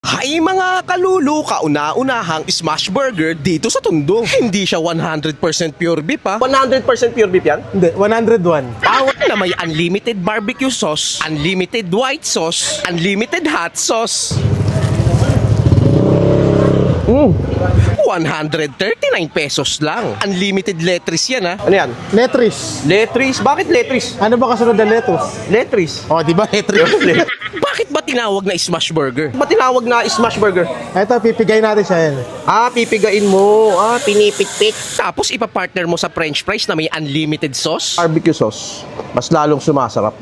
Hay mga kalulu, kauna-unahang smash burger dito sa Tondo. Hindi siya 100% pure beef ha. 100% pure beef yan? Hindi, 101. Tawag na may unlimited barbecue sauce, unlimited white sauce, unlimited hot sauce. 139 pesos lang. Unlimited lettuce yan ha. Ano yan? Letris. Lettuce? Bakit lettuce? Ano ba kasunod na lettuce? Lettuce? Oh, di ba letris? Bakit ba tinawag na smash burger? Ba't tinawag na smash burger? Ito, pipigay natin siya yan. Pipigain mo. Pinipit-pit. Tapos ipapartner mo sa french fries na may unlimited sauce. Barbecue sauce. Mas lalong sumasarap.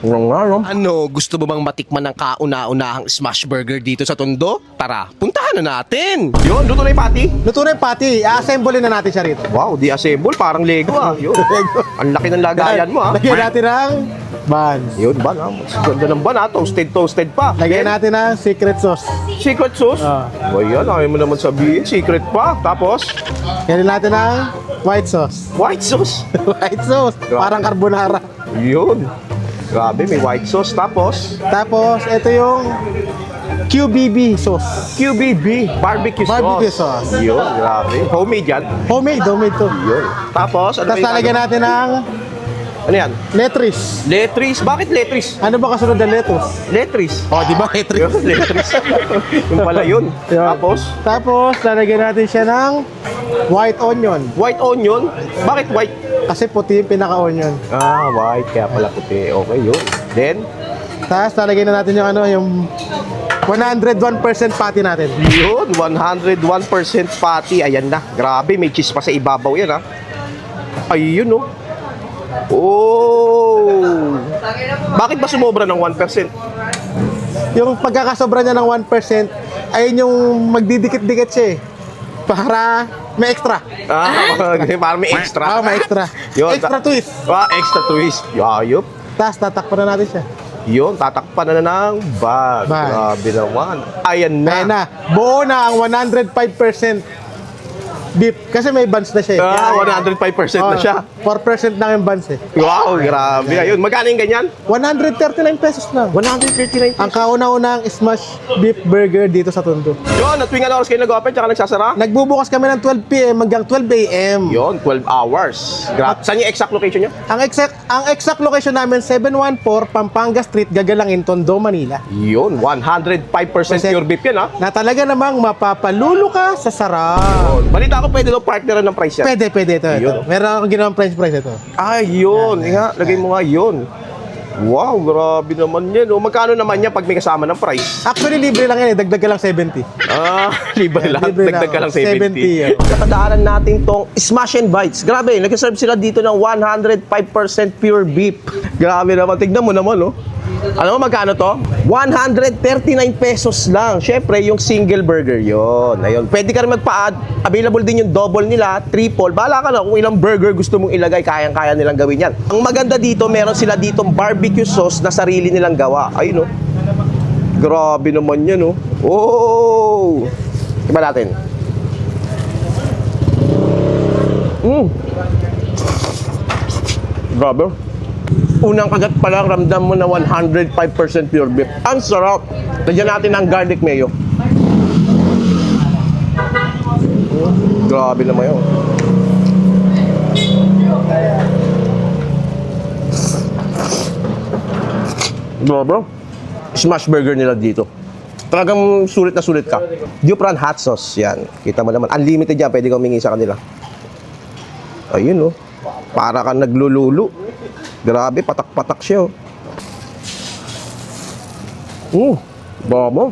Ano, gusto mo bang matikman ng kauna-unahang smash burger dito sa Tondo? Tara, puntahan na natin. Yun, luto na yung patty. Luto na yung patty. I-assemble na natin siya rito. Wow, di assemble. Parang Lego ah. Yun. Ang laki ng lagayan mo ah. Lagyan natin ng buns. Yun, ban ah. Mas ganda ng ban ah. Toasted pa. Lagyan natin ng secret sauce. Secret sauce? O yan, ayaw mo naman sabihin. Secret pa. Tapos, Lagyan natin ng white sauce. white sauce. White sauce. Parang carbonara. Yun. Grabe, may white sauce. Tapos, Tapos, ito yung QBB sauce. QBB. Barbecue sauce. Barbecue sauce. Yun, grabe. Homemade yan. Homemade to. Yun. Tapos, ano Tapos yung lalagyan natin ng Ano yan? letris. Lettuce. Bakit lettuce? Ano ba kasunod na lettuce? Lettuce. Oh, di ba letris? Yun, lettuce. Yung pala yun. Yun. Tapos, lalagyan natin siya ng white onion. white onion. Bakit white? Kasi puti yung pinaka-onion. White. Kaya pala puti. Okay, yun. Then, Tapos lalagyan na natin yung yung 101% patty natin. yun. 101% patty. Ayan na. Grabe, may cheese pa sa ibabaw yan, ha. Ayun, oh. Oh! Bakit ba sumobra ng 1%? Yung pagkakasobra niya ng 1%, ayun yung magdidikit-dikit siya eh. Para may extra. Parang may extra. May extra. Yun, Extra twist. Extra twist. Ayup. Tapos tatakpan na natin siya. Yun, tatakpan na ng bag. Bag. Grabe naman. Ayan na. Ayan na. Buo na ang 105% beef. Kasi may buns na siya eh. 105% na siya. 4% na yung buns eh. Wow, grabe. Ayun, magkano yung ganyan? 139 pesos lang. 139. Ang kauna-unang smash beef burger dito sa Tondo. Yun, at tuwing ano oras kayo nag-open tsaka nagsasara? Nagbubukas kami ng 12 p.m. hanggang 12 a.m. Yun, 12 hours. Saan yung exact location niya? Ang exact location namin, 714 Pampanga Street, Gagalangin, Tondo, Manila. Yun, 105% pure beef yan, ha? Na talaga namang mapapalulo ka sa sarap. Balita ko pwede daw partneran ng price yan. Pwede ito. Yun. Meron akong ginawang French fries ito. Yun. Lagay mo nga yun. Wow, grabe naman yan. Magkano naman yan pag may kasama ng price? Actually, libre lang yan eh. Dagdag ka lang 70. Libre lang. Libre Dagdag ka lang 70. 70. Katadaanan natin tong Smash and Bites. Grabe, nag-serve sila dito ng 105% pure beef. Grabe naman. Tignan mo naman, oh. Alam mo magkano to? 139 pesos lang. Syempre, yung single burger yon. Ayun. Pwede ka rin magpa-add. Available din yung double nila, triple. Bahala ka na kung ilang burger gusto mong ilagay. Kayang-kaya nilang gawin yan. Ang maganda dito, meron sila ditong barbecue sauce na sarili nilang gawa. Ayun, oh. Grabe naman yan, oh. Oh! Iba natin. Grabe. Unang kagat pa lang, ramdam mo na 105% pure beef. Ang sarap. Lagyan natin ng garlic mayo. Grabe naman yun. Bro, smash burger nila dito. Talagang sulit na sulit ka. Dupran hot sauce, yan. Kita mo naman. Unlimited yan, pwede kang humingi sa kanila. Ayun, oh. Para kang naglululo. Grabe, patak-patak siya, oh. Baba.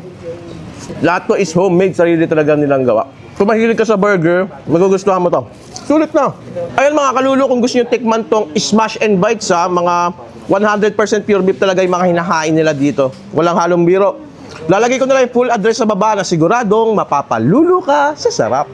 Lahat to is homemade, sarili talaga nilang gawa. Kung mahilig ka sa burger, magugustuhan mo to. Sulit na. Ayun mga kalulu, kung gusto nyo tikman tong Smash and Bites, mga 100% pure beef talaga yung mga hinahain nila dito. Walang halong biro. Lalagay ko na lang yung full address sa baba na siguradong mapapalulu ka sa sarap.